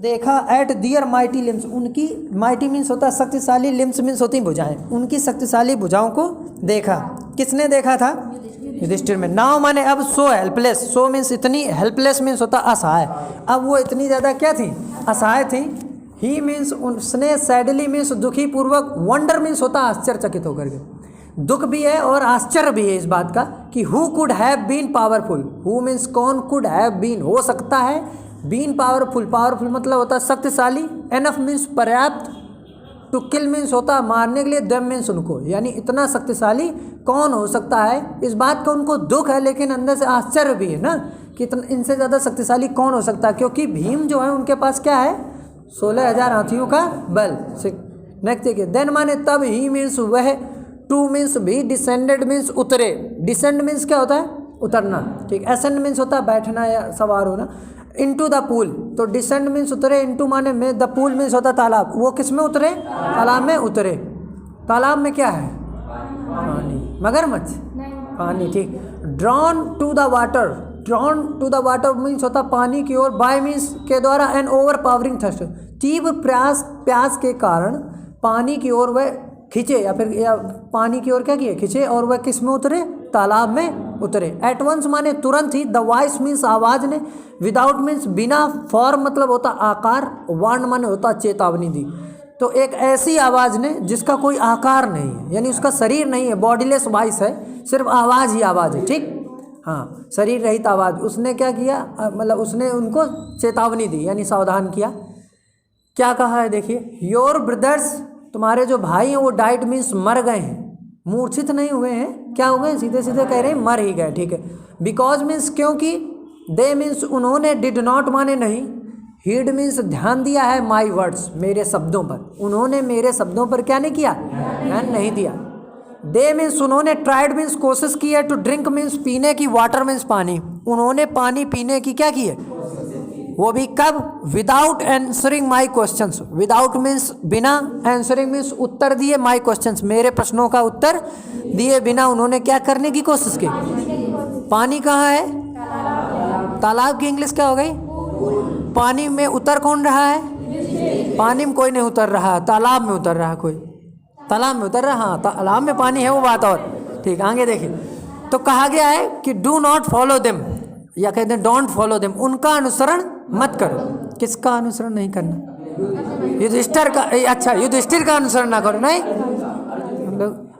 देखा at their mighty limbs, उनकी mighty means होता है शक्तिशाली, लिम्स मीन्स होती भुजाएं, उनकी शक्तिशाली भुजाओं को देखा। किसने देखा था? युधिष्ठिर में। नाउ माने अब सो हेल्पलेस, सो मीन्स इतनी, हेल्पलेस मीन्स होता असहाय, अब वो इतनी ज़्यादा क्या थी? असहाय थी। ही मीन्स उसने, सैडली मीन्स दुखी पूर्वक, वंडर मीन्स होता आश्चर्यचकित होकर के, दुख भी है और आश्चर्य भी है इस बात का कि who could have been powerful, who means कौन, कुड हैव बीन हो सकता है, बीन पावरफुल, पावरफुल मतलब होता है शक्तिशाली, एनफ मीन्स पर्याप्त, टू किल मीन्स होता है मारने के लिए, देम मीन्स उनको, यानी इतना शक्तिशाली कौन हो सकता है, इस बात का उनको दुख है लेकिन अंदर से आश्चर्य भी है ना कि इनसे ज़्यादा शक्तिशाली कौन हो सकता है, क्योंकि भीम जो है उनके पास क्या है? 16,000 हाथियों का बल। नेक्स्ट देखिए, देन माने तब, ही मीन्स वह, टू मीन्स भी, डिसेंडेड मीन्स उतरे, डिसेंड मीन्स क्या होता है? उतरना, ठीक। एसेंड मीन्स होता है बैठना या सवार होना। इनटू द पूल, तो डिसेंड मीन्स उतरे, इनटू माने में, द पूल मीन्स होता है तालाब, वो किस में उतरे? तालाब में उतरे। तालाब में क्या है? पानी, मगरमच्छ, पानी, ठीक। Drawn to the water, drawn to the water means होता पानी की ओर, बाय मीन्स के द्वारा, एन ओवर पावरिंग थर्स्ट, तीव्र प्यास के कारण पानी की ओर वह खींचे, या फिर या पानी की ओर क्या किए? खींचे, और वह किस में उतरे? तालाब में उतरे। एट वंस माने तुरंत ही, द वॉइस मीन्स आवाज़ ने, विदाउट मीन्स बिना, फॉर्म मतलब होता आकार, वार्न माने होता चेतावनी दी, तो एक ऐसी आवाज़ ने जिसका कोई आकार नहीं है, यानी उसका शरीर नहीं है, बॉडीलेस वॉइस है, सिर्फ आवाज़ ही आवाज़ है, ठीक। हाँ, शरीर रहित आवाज़, उसने क्या किया? मतलब उसने उनको चेतावनी दी, यानी सावधान किया। क्या कहा है देखिए, योर ब्रदर्स, तुम्हारे जो भाई हैं वो डाइट मीन्स मर गए हैं, मूर्छित नहीं हुए हैं, क्या हो गए? सीधे सीधे कह रहे हैं मर ही गए, ठीक है। बिकॉज मीन्स क्योंकि, दे मीन्स उन्होंने, डिड नॉट माने नहीं, हीड मीन्स ध्यान दिया है, माई वर्ड्स मेरे शब्दों पर, उन्होंने मेरे शब्दों पर क्या नहीं किया? ध्यान नहीं दिया। दे मीन्स उन्होंने, ट्राइड मीन्स कोशिश की है, टू ड्रिंक मीन्स पीने की, वाटर मीन्स पानी, उन्होंने पानी पीने की क्या की है? वो भी कब? Without answering my questions, without means बिना, आंसरिंग मीन्स उत्तर दिए, माई क्वेश्चंस मेरे प्रश्नों का उत्तर दिए बिना उन्होंने क्या करने की कोशिश की? पानी कहाँ है? तालाब की इंग्लिश क्या हो गई? पानी में उतर कौन रहा है? पानी में कोई नहीं उतर रहा, तालाब में उतर रहा कोई, तालाब में उतर रहा, हाँ तालाब में पानी है वो बात और, ठीक। आगे देखिए, तो कहा गया है कि डू नॉट फॉलो देम, या कहते हैं डोंट फॉलो देम, उनका अनुसरण मत करो। किसका अनुसरण नहीं करना? युधिष्ठिर का, अच्छा युधिष्ठिर का अनुसरण ना करो, नहीं,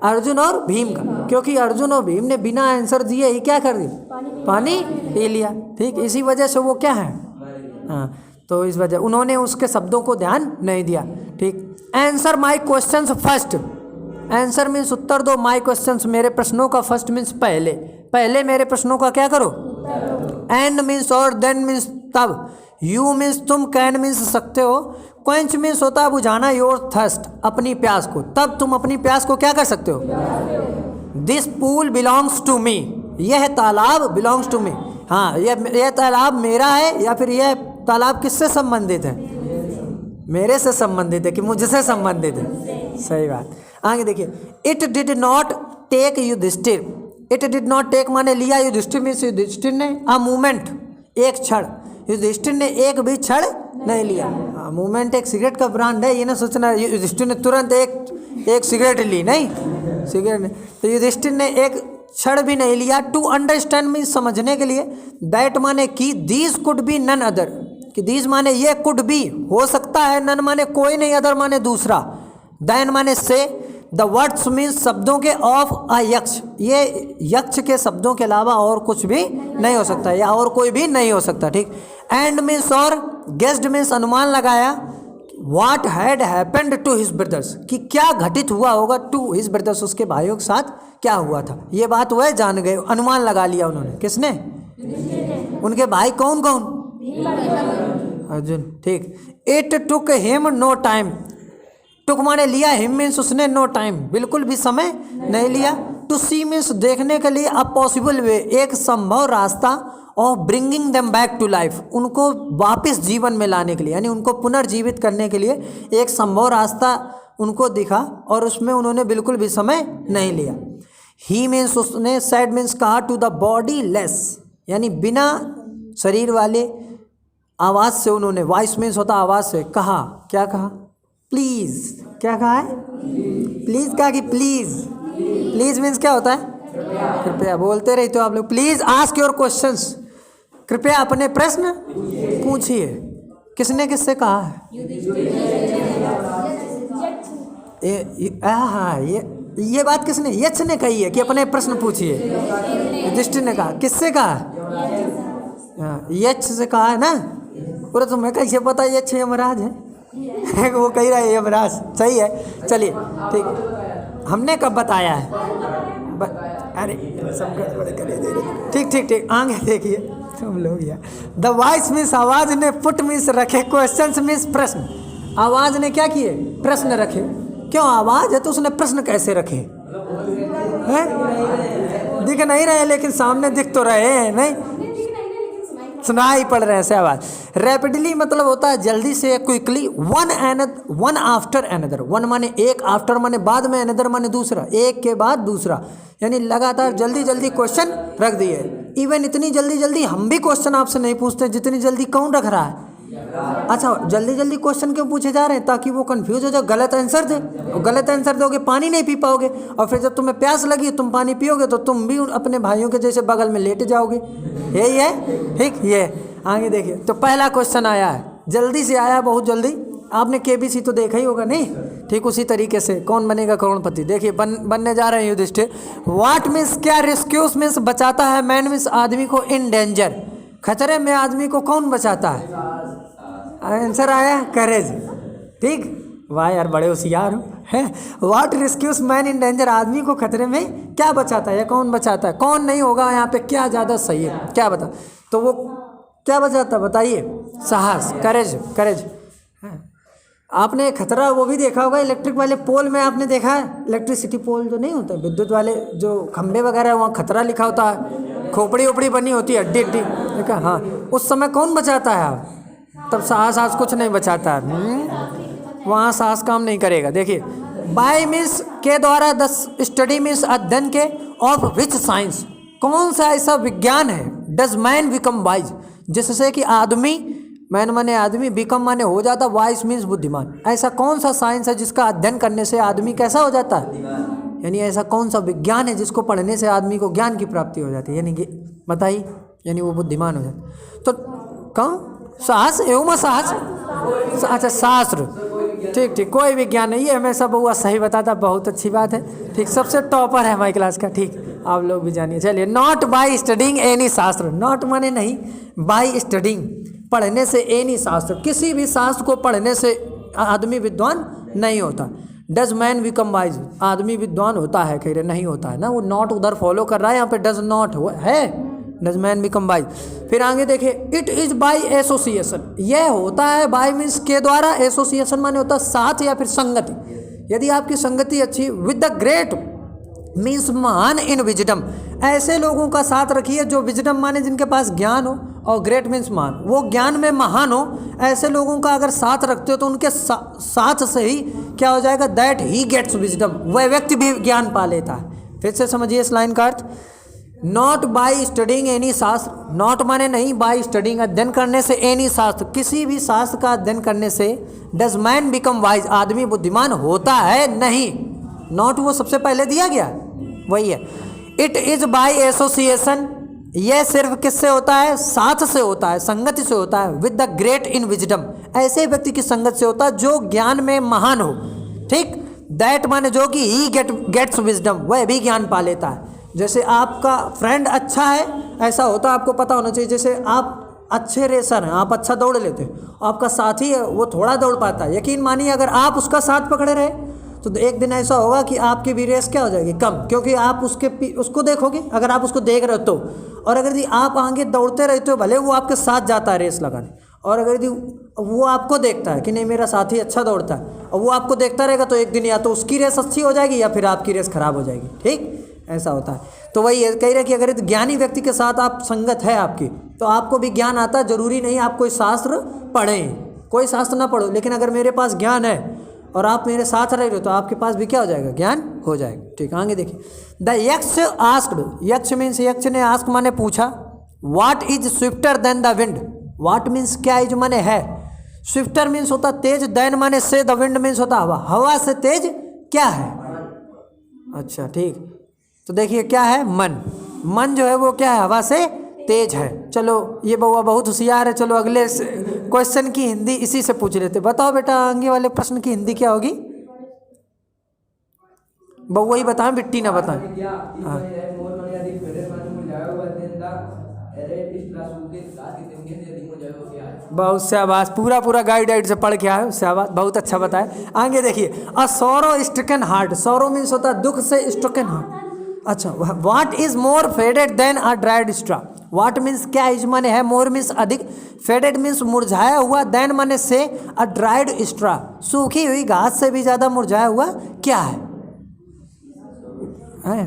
अर्जुन और भीम का, क्योंकि अर्जुन और भीम ने बिना आंसर दिए ही क्या कर दिया? पानी पी लिया, ठीक। इसी वजह से वो क्या है? हाँ, तो इस वजह उन्होंने उसके शब्दों को ध्यान नहीं दिया, ठीक। Answer my questions first, answer means उत्तर दो, माई क्वेश्चंस मेरे प्रश्नों का, फर्स्ट मीन्स पहले, पहले मेरे प्रश्नों का क्या करो? एंड मीन्स और, देन मीन्स तब, यू मीन्स तुम, कैन मीन्स सकते हो, क्वेंच मीन्स होता है बुझाना, योर थर्स्ट अपनी प्यास को, तब तुम अपनी प्यास को क्या कर सकते हो? This pool belongs to me, यह तालाब बिलोंग्स टू मी, हाँ यह तालाब मेरा है, या फिर यह तालाब किससे संबंधित है? मेरे से संबंधित है कि मुझसे संबंधित है, सही बात। आगे देखिए, it did not take Yudhishthir, it did not take माने लिया, युधिष्ठिर मीन्स युधिष्ठिर ने, अ मूवमेंट एक क्षण, युधिष्ठिर ने एक भी क्षण नहीं लिया। मूवमेंट एक सिगरेट का ब्रांड है, ये ना सोचना युधिष्ठिर ने तुरंत एक सिगरेट ली, नहीं, सिगरेट नहीं, तो युधिष्ठिर ने एक क्षण भी नहीं लिया। टू अंडरस्टैंड मीन्स समझने के लिए, दैट माने कि, these could be none other, कि दीज माने ये, कुड बी हो सकता है, नन माने कोई नहीं, अदर माने दूसरा, दैन माने से, द वर्ड्स मीन्स शब्दों के, ऑफ अ यक्ष, ये यक्ष के शब्दों के अलावा और कुछ भी नहीं हो सकता, या और कोई भी नहीं हो सकता, ठीक। एंड मीन्स और, गेस्ड मीन्स अनुमान लगाया, what had happened to his brothers, कि क्या घटित हुआ होगा, टू हिज ब्रदर्स उसके भाइयों के साथ क्या हुआ था, ये बात वह जान गए, अनुमान लगा लिया उन्होंने, किसने? उनके भाई कौन कौन? अर्जुन, ठीक। It took him no time, took माने लिया, हिम मीन्स उसने, नो टाइम बिल्कुल भी समय नहीं लिया, टू सी मीन्स देखने के लिए, अ पॉसिबल वे एक संभव रास्ता, of bringing them back to life उनको वापस जीवन में लाने के लिए, यानी उनको पुनर्जीवित करने के लिए एक संभव रास्ता उनको दिखा, और उसमें उन्होंने बिल्कुल भी समय नहीं लिया। ही मीन्स उसने, सैड मीन्स कहा, टू द बॉडी लेस, यानी बिना शरीर वाले, आवाज़ से उन्होंने, वॉइस मीन्स होता आवाज़ से, कहा, क्या कहा? प्लीज़। क्या कहा है? प्लीज़ कहा कि प्लीज़। प्लीज़ मीन्स क्या होता है? कृपया। बोलते रहिए तो आप लोग। प्लीज़ आस्क योर क्वेश्चंस, कृपया अपने प्रश्न पूछिए। किसने किससे कहा है? हाँ, ये बात किसने? यक्ष ने कही है कि अपने प्रश्न पूछिए। युधिष्ठिर ने कहा। किससे कहा? यक्ष से कहा है ना। पूरा तुम्हें कैसे पता यक्ष यमराज है? वो कह रहा है यमराज। सही है, चलिए ठीक। हमने कब बताया है? अरे सब गड़बड़ करे दे रहे। ठीक ठीक ठीक, आगे देखिए तुम लोग यार। द वॉइस मीन्स आवाज ने, पुट मीन्स रखे, क्वेश्चंस मीन्स प्रश्न। आवाज ने क्या किए? प्रश्न रखे। क्यों? आवाज है तो उसने प्रश्न कैसे रखे हैं? दिख नहीं रहे लेकिन सामने दिख तो रहे हैं, नहीं सुनाई पड़ रहे हैं से आवाज। रैपिडली मतलब होता है जल्दी से, quickly. One after another. One माने एक, आफ्टर माने बाद में, अनदर माने दूसरा, एक के बाद दूसरा, यानी लगातार जल्दी जल्दी क्वेश्चन रख दिए। इवन इतनी जल्दी जल्दी हम भी क्वेश्चन आपसे नहीं पूछते जितनी जल्दी कौन रख रहा है। अच्छा, जल्दी जल्दी क्वेश्चन क्यों पूछे जा रहे हैं? ताकि वो कंफ्यूज हो जाए, गलत आंसर दे। और गलत आंसर दोगे पानी नहीं पी पाओगे, और फिर जब तुम्हें प्यास लगी तुम पानी पियोगे तो तुम भी अपने भाइयों के जैसे बगल में लेट जाओगे। यही है, ठीक। ये आगे देखिए, तो पहला क्वेश्चन आया है, जल्दी से आया, बहुत जल्दी। आपने केबीसी तो देखा ही होगा, नहीं? ठीक उसी तरीके से कौन बनेगा करोड़पति। देखिए बनने जा रहे हैं युधिष्ठिर। व्हाट मीन्स क्या? रेस्क्यूज मीन्स बचाता है, मैन मीन्स आदमी को, इन डेंजर खतरे में आदमी को कौन बचाता है? आंसर आया करेज। ठीक, वाह यार बड़े होशियार हो हैं। What rescues man in danger, आदमी को खतरे में क्या बचाता है या कौन बचाता है? कौन नहीं होगा यहाँ पे, क्या ज़्यादा सही है, क्या बता? तो वो क्या बचाता है बताइए? साहस, करेज, करेज। आपने खतरा वो भी देखा होगा, इलेक्ट्रिक वाले पोल में आपने देखा है, इलेक्ट्रिसिटी पोल जो नहीं होता, विद्युत वाले जो खंबे वगैरह, वहाँ खतरा लिखा होता है, खोपड़ी ओपड़ी बनी होती है, हड्डी हड्डी, देखा? हाँ, उस समय कौन बचाता है? आप तब साहस कुछ नहीं बचाता है। वहाँ साहस काम नहीं करेगा। देखिए, बाय मीन्स के द्वारा, द स्टडी मीन्स अध्ययन के, ऑफ विच साइंस, कौन सा ऐसा विज्ञान है, डज मैन बिकम वाइज, जिससे कि आदमी, मैन माने आदमी, बिकम माने हो जाता, वाइज मीन्स बुद्धिमान। ऐसा कौन सा साइंस है जिसका अध्ययन करने से आदमी कैसा हो जाता है? यानी ऐसा कौन सा विज्ञान है जिसको पढ़ने से आदमी को ज्ञान की प्राप्ति हो जाती है, यानी कि बताइए, यानी वो बुद्धिमान हो जाता। तो कौन? साहस एवं साहस, अच्छा शास्त्र, ठीक ठीक, कोई विज्ञान नहीं है, हमेशा बहुआ सही बताता, बहुत अच्छी बात है। ठीक, सबसे टॉपर है हमारी क्लास का। ठीक, आप लोग भी जानिए। चलिए, नॉट बाय स्टडिंग एनी शास्त्र, नॉट माने नहीं, बाय स्टडिंग पढ़ने से, एनी शास्त्र, किसी भी शास्त्र को पढ़ने से आदमी विद्वान नहीं होता। डज मैन बिकम वाइज, आदमी विद्वान होता है, कह रहे नहीं होता है ना, वो नॉट उधर फॉलो कर रहा है, यहाँ पे डज नॉट है, डज मैन बिकम वाइज। फिर आगे देखिए, इट इज बाय एसोसिएशन, यह होता है, बाय मीन्स के द्वारा, एसोसिएशन माने होता है साथ या फिर संगति। यदि आपकी संगति अच्छी, विद द ग्रेट मीन्स महान, इन विजडम, ऐसे लोगों का साथ रखिए जो विजडम माने जिनके पास ज्ञान हो, और ग्रेट मीन्स महान, वो ज्ञान में महान हो, ऐसे लोगों का अगर साथ रखते हो तो उनके साथ से ही क्या हो जाएगा? दैट ही गेट्स विजडम, वह व्यक्ति भी ज्ञान पा लेता है। फिर से समझिए इस लाइन का अर्थ। नॉट बाय स्टडिंग एनी शास्त्र, नॉट माने नहीं, बाय स्टडिंग अध्ययन करने से, एनी शास्त्र किसी भी शास्त्र का अध्ययन करने से, डज मैन बिकम वाइज आदमी बुद्धिमान होता है नहीं। नॉट वो सबसे पहले दिया गया, वही है। इट इज बाय एसोसिएशन, यह सिर्फ किससे होता है? साथ से होता है, संगति से होता है। With the great in wisdom, ऐसे व्यक्ति की संगत से होता है जो ज्ञान में महान हो। ठीक, दैट माने जो कि ही गेट्स विजडम, वह भी ज्ञान पा लेता है। जैसे आपका फ्रेंड अच्छा है, ऐसा होता है, आपको पता होना चाहिए। जैसे आप अच्छे रेसर हैं, आप अच्छा दौड़ लेते हैं, आपका साथी है वो थोड़ा दौड़ पाता है, यकीन मानिए अगर आप उसका साथ पकड़े रहे तो एक दिन ऐसा होगा कि आपकी भी रेस क्या हो जाएगी? कम, क्योंकि आप उसको देखोगे, अगर आप उसको देख रहे हो तो। और अगर यदि आप आगे दौड़ते रहते हो, भले वो आपके साथ जाता है रेस लगाने, और अगर यदि वो आपको देखता है कि नहीं मेरा साथी अच्छा दौड़ता है, और वो आपको देखता रहेगा, तो एक दिन या तो उसकी रेस अच्छी हो जाएगी या फिर आपकी रेस खराब हो जाएगी। ठीक, ऐसा होता है। तो वही कह रहे कि अगर ज्ञानी व्यक्ति के साथ आप संगत है आपकी, तो आपको भी ज्ञान आता है। जरूरी नहीं आप कोई शास्त्र पढ़ें, कोई शास्त्र ना पढ़ो, लेकिन अगर मेरे पास ज्ञान है और आप मेरे साथ रह रहे हो तो आपके पास भी क्या हो जाएगा? ज्ञान हो जाएगा। ठीक, आगे देखिए। द यक्ष आस्क्ड, यक्ष मीन्स यक्ष ने, आस्क माने पूछा, what is swifter than the wind, what means क्या इज माने है, स्विफ्टर मीन्स होता तेज, देन माने से, द विंड मीन्स होता हवा, हवा से तेज क्या है। अच्छा ठीक, तो देखिए क्या है, मन, मन जो है वो क्या है, हवा से तेज है। चलो ये बउआ बहुत होशियार है, चलो अगले क्वेश्चन की हिंदी इसी से पूछ लेते। बताओ बेटा आगे वाले प्रश्न की हिंदी क्या होगी, बउआ ही बताएं, बिट्टी ना बताएं। हाँ बहुत शाबाश, पूरा पूरा गाइड से पढ़ के आए, शाबाश, बहुत अच्छा बताया। आगे देखिए, अ सोरो स्ट्रिकन हार्ट, सोरो मीन्स होता है दुख से, स्ट्रिकन हार्ट। अच्छा, what is more faded than a dried straw, what means क्या इज माने है, मोर मीन्स अधिक, फेडेड मीन्स मुरझाया हुआ, देन माने से, अ ड्राइड स्ट्रा सूखी हुई घास से भी ज्यादा मुरझाया हुआ क्या है।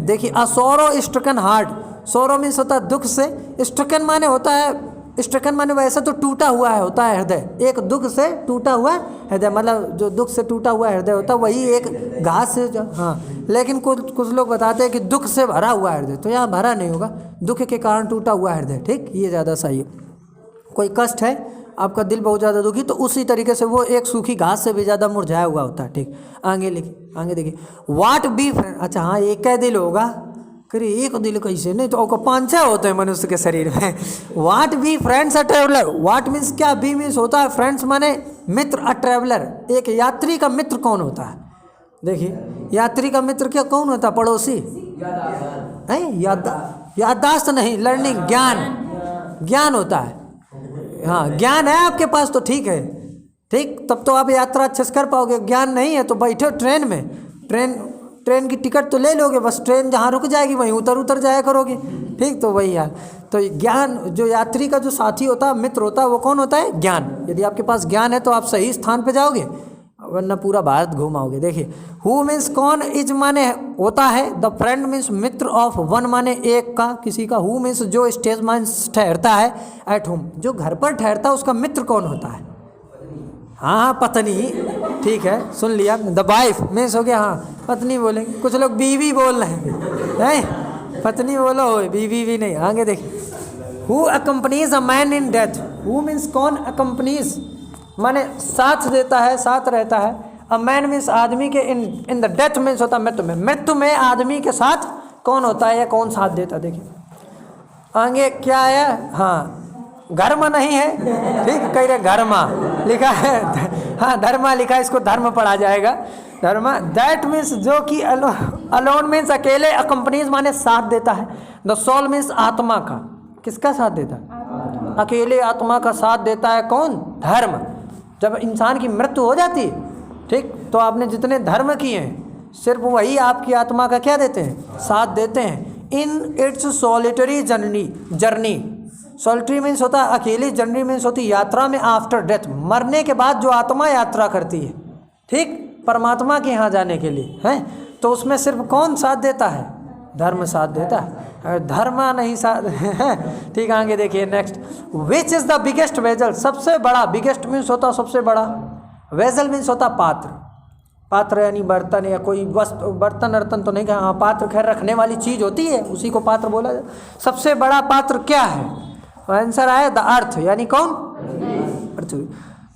देखिए, अ सोरो स्ट्रिकन हार्ट, सोरो मीन्स होता है दुख से, स्ट्रिकन माने होता है, स्ट्रिकन माने वैसे तो टूटा हुआ है होता है हृदय, एक दुख से टूटा हुआ हृदय, मतलब जो दुख से टूटा हुआ हृदय होता है वही एक घास से जो, हाँ, लेकिन कुछ लोग बताते हैं कि दुख से भरा हुआ हृदय, तो यहाँ भरा नहीं होगा, दुख के कारण टूटा हुआ हृदय, ठीक, ये ज़्यादा सही है। कोई कष्ट है, आपका दिल बहुत ज़्यादा दुखी, तो उसी तरीके से वो एक सूखी घास से भी ज़्यादा मुरझाया हुआ होता है, ठीक। आगे लिखिए, आगे देखिए, वाट बी फ्रेंड, अच्छा हाँ, एक कै दिल होगा, करे एक दिल कैसे, नहीं तो आपको 5-6 होते हैं मनुष्य के शरीर में। What be friends a traveller, what means क्या, बी मीन्स होता है फ्रेंड्स माने मित्र, अ ट्रेवलर एक यात्री का मित्र कौन होता है। देखिए, यात्री का मित्र क्या कौन होता है, पड़ोसी है, याददाश्त नहीं, लर्निंग, ज्ञान, ज्ञान होता है, हाँ ज्ञान है आपके पास तो ठीक है, ठीक, तब तो आप यात्रा अच्छे से कर पाओगे, ज्ञान नहीं है तो बैठो ट्रेन में, ट्रेन की टिकट तो ले लोगे, बस ट्रेन जहाँ रुक जाएगी वहीं उतर जाया करोगे, ठीक, तो वही हाल। तो ज्ञान, जो यात्री का जो साथी होता है, मित्र होता है, वो कौन होता है, ज्ञान। यदि आपके पास ज्ञान है तो आप सही स्थान पे जाओगे, वरना पूरा भारत घुमाओगे। देखिए, हु मीन्स कौन, इज माने होता है, the friend means Mitra of, one माने एक का, किसी का, हु मीन्स जो स्टेज मीन्स ठहरता है, एट होम जो घर पर ठहरता है उसका मित्र कौन होता है, हाँ पत्नी, ठीक है, सुन लिया, द वाइफ मीन्स हो गया, हाँ पत्नी बोलेंगे, कुछ लोग बीवी बोल रहे हैं, पत्नी बोलो, बीवी भी नहीं। आगे देखिए, who accompanies a man in death, who means कौन, अकम्पनीज माने साथ देता है, साथ रहता है, अ मैन मीन्स आदमी के, इन द डेथ मीन्स होता है मृत्यु में, मृत्यु में आदमी के साथ कौन होता है या कौन साथ देता है। देखिए आगे क्या है, हाँ घर्म नहीं है, ठीक, कह रहे घर्मा लिखा है, हाँ धर्मा लिखा है, इसको धर्म पढ़ा जाएगा, धर्मा। दैट मीन्स जो कि, अलोन मीन्स अकेले, अकम्पनीज माने साथ देता है, द सोल मीन्स आत्मा का, किसका साथ देता है, अकेले आत्मा का साथ देता है कौन, धर्म। जब इंसान की मृत्यु हो जाती है, ठीक, तो आपने जितने धर्म किए हैं सिर्फ वही आपकी आत्मा का क्या देते हैं, साथ देते हैं। In its solitary journey, solitary means होता है अकेली, जर्नी मीन्स होती है यात्रा में, आफ्टर डेथ मरने के बाद जो आत्मा यात्रा करती है, ठीक, परमात्मा के यहाँ जाने के लिए है, तो उसमें सिर्फ कौन साथ देता है, धर्म साथ देता है, धर्म नहीं साथ ठीक। आगे देखिए next, which is the biggest vessel, सबसे बड़ा, बिगेस्ट मीन्स होता सबसे बड़ा, वेजल मीन्स होता पात्र, पात्र यानी बर्तन या कोई वस्तु, बर्तन अर्तन तो नहीं कहा, हाँ पात्र खैर रखने वाली चीज़ होती है, उसी को पात्र बोला जाए। सबसे बड़ा पात्र क्या है, आंसर आया द अर्थ, यानी कौन, पृथ्वी।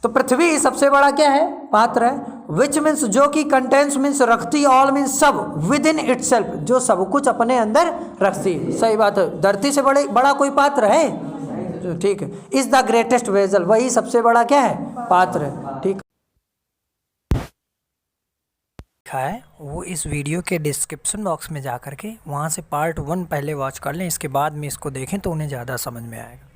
तो पृथ्वी सबसे बड़ा क्या है, पात्र है। विच मीन्स जो कि, कंटेंस मीन्स रखती, ऑल मीन्स सब, विद इन इटसेल्फ जो सब कुछ अपने अंदर रखती, सही बात है, धरती से बड़ा कोई पात्र है, ठीक है। इज द ग्रेटेस्ट वेजल, वही सबसे बड़ा क्या है, पात्र है, ठीक है। वो इस वीडियो के डिस्क्रिप्शन बॉक्स में जा करके वहाँ से पार्ट 1 पहले वॉच कर लें, इसके बाद में इसको देखें तो उन्हें ज़्यादा समझ में आएगा।